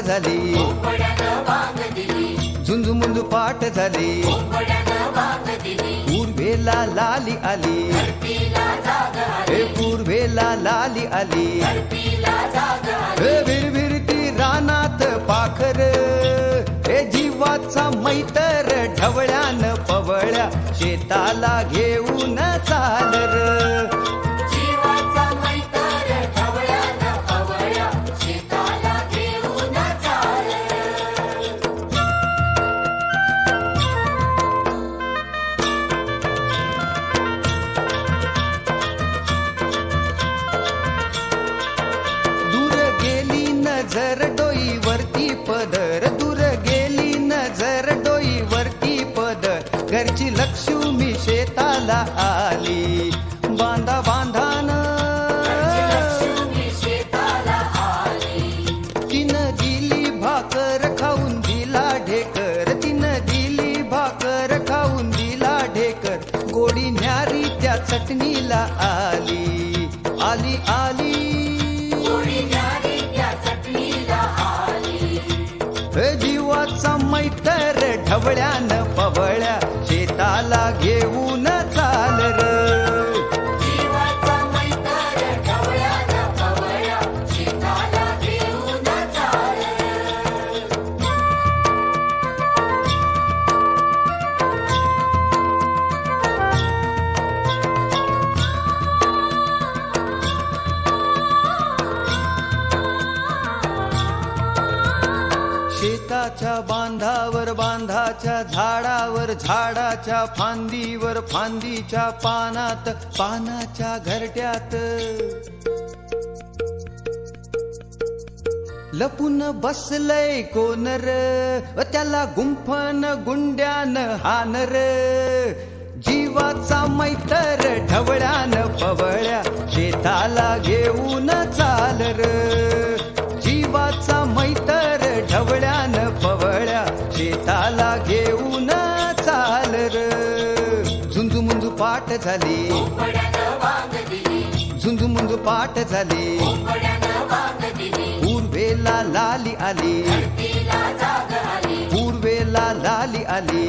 झाली, झुंझुमुंजू पाठ झाली, पूर्वेला लाली आली, हे पूर्वेला लाली आली, हे विरविरती रानात पाखर, हे जीवाचा मैतर ढवळ्यान पवळ्या शेताला घेऊन चाल र. नजर डोईवरती पदर, दूर गेली नजर डोईवरती पदर, घरची लक्ष्मी शेताला आली, बांधा बांधान तिनं दिली भाकर खाऊन दिला ढेकर, तिनं दिली भाकर खाऊन दिला ढेकर, गोडी न्यारी त्या चटणीला आली, आली आली जीवाचा मैतर ढवळ्यान पवळ्या शेताला घेऊन चाल र. शेताच्या बांधावर बांधाच्या झाडावर झाडाच्या फांदीवर फांदीच्या पानात पानाच्या घरट्यात लपून बसलय कोण र, त्याला गुंफन गुंड्यान हानर, जीवाचा मैतर ढवळ्यान पवळ्या शेताला घेऊन चाल र. जीवाचा मैतर ढवळ्यान पवळ्या शेताला घेऊन चाल र. झुंझुमुंजू पाठ झाली, झुंझुमुंजू पाठ झाली, पूर्वेला लाली आली, पूर्वेला लाली आली,